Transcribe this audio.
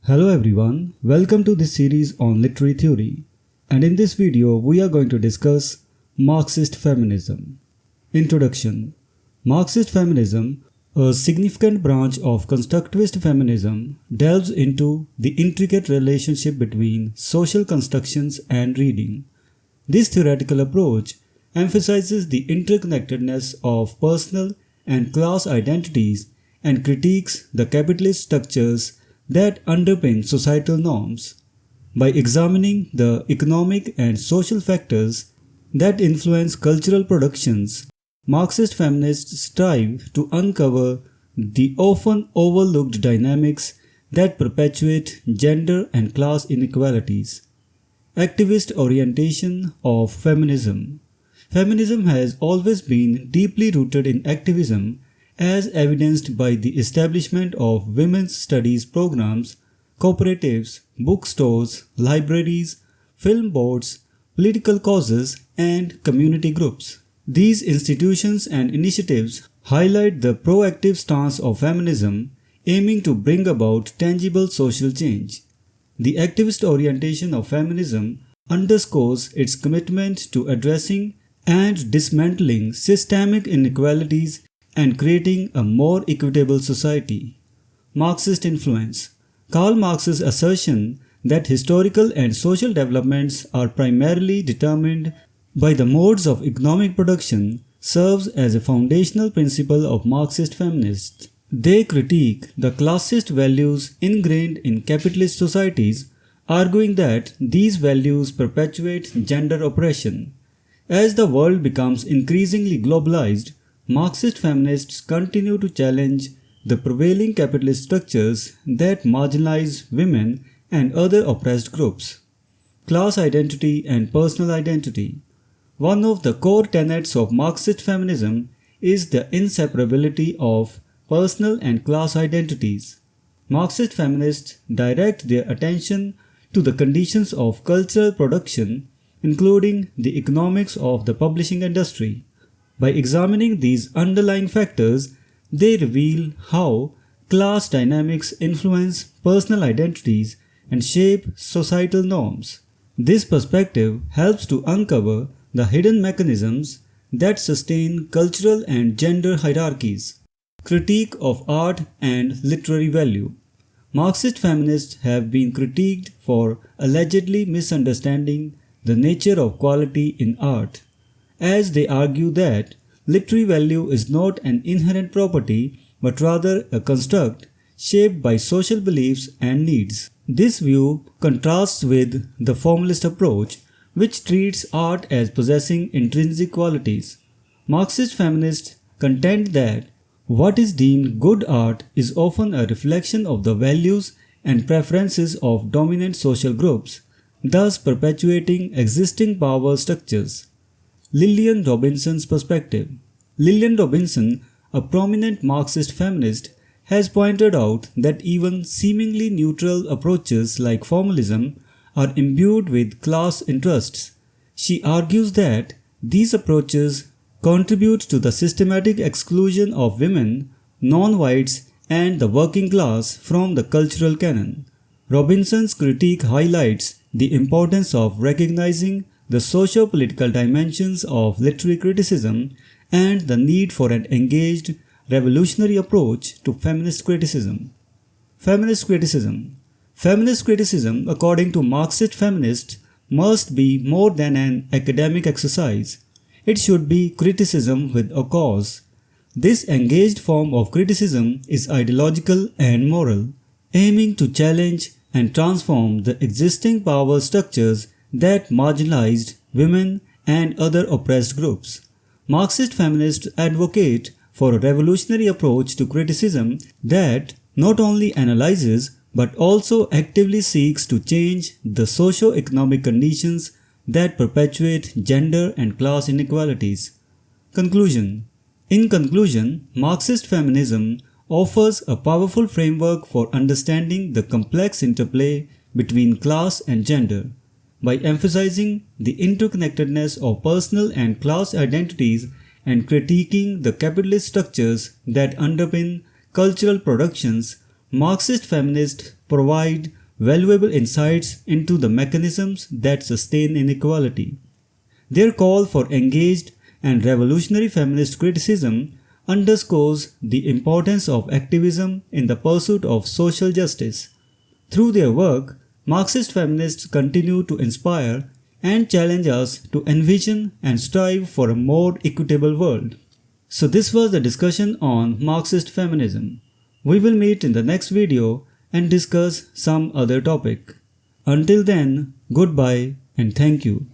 Hello everyone, welcome to this series on literary theory, and in this video we are going to discuss Marxist Feminism. Introduction. Marxist Feminism, a significant branch of constructivist feminism, delves into the intricate relationship between social constructions and reading. This theoretical approach emphasizes the interconnectedness of personal and class identities and critiques the capitalist structures that underpin societal norms. By examining the economic and social factors that influence cultural productions, Marxist feminists strive to uncover the often overlooked dynamics that perpetuate gender and class inequalities. Activist orientation of feminism. Feminism has always been deeply rooted in activism, as evidenced by the establishment of women's studies programs, cooperatives, bookstores, libraries, film boards, political causes, and community groups. These institutions and initiatives highlight the proactive stance of feminism, aiming to bring about tangible social change. The activist orientation of feminism underscores its commitment to addressing and dismantling systemic inequalities and creating a more equitable society. Marxist influence. Karl Marx's assertion that historical and social developments are primarily determined by the modes of economic production serves as a foundational principle of Marxist feminists. They critique the classist values ingrained in capitalist societies, arguing that these values perpetuate gender oppression. As the world becomes increasingly globalized, Marxist feminists continue to challenge the prevailing capitalist structures that marginalize women and other oppressed groups. Class identity and personal identity. One of the core tenets of Marxist feminism is the inseparability of personal and class identities. Marxist feminists direct their attention to the conditions of cultural production, including the economics of the publishing industry. By examining these underlying factors, they reveal how class dynamics influence personal identities and shape societal norms. This perspective helps to uncover the hidden mechanisms that sustain cultural and gender hierarchies. Critique of art and literary value. Marxist feminists have been critiqued for allegedly misunderstanding the nature of quality in art, as they argue that literary value is not an inherent property but rather a construct shaped by social beliefs and needs. This view contrasts with the formalist approach, which treats art as possessing intrinsic qualities. Marxist feminists contend that what is deemed good art is often a reflection of the values and preferences of dominant social groups, thus perpetuating existing power structures. Lillian Robinson's perspective. Lillian Robinson, a prominent Marxist feminist, has pointed out that even seemingly neutral approaches like formalism are imbued with class interests. She argues that these approaches contribute to the systematic exclusion of women, non-whites, and the working class from the cultural canon. Robinson's critique highlights the importance of recognizing the socio-political dimensions of literary criticism and the need for an engaged, revolutionary approach to feminist criticism. Feminist criticism. Feminist criticism, according to Marxist feminists, must be more than an academic exercise. It should be criticism with a cause. This engaged form of criticism is ideological and moral, aiming to challenge and transform the existing power structures that marginalized women and other oppressed groups. Marxist feminists advocate for a revolutionary approach to criticism that not only analyzes but also actively seeks to change the socio-economic conditions that perpetuate gender and class inequalities. Conclusion. In conclusion, Marxist feminism offers a powerful framework for understanding the complex interplay between class and gender. By emphasizing the interconnectedness of personal and class identities and critiquing the capitalist structures that underpin cultural productions, Marxist feminists provide valuable insights into the mechanisms that sustain inequality. Their call for engaged and revolutionary feminist criticism underscores the importance of activism in the pursuit of social justice. Through their work, Marxist feminists continue to inspire and challenge us to envision and strive for a more equitable world. So this was the discussion on Marxist feminism. We will meet in the next video and discuss some other topic. Until then, goodbye and thank you.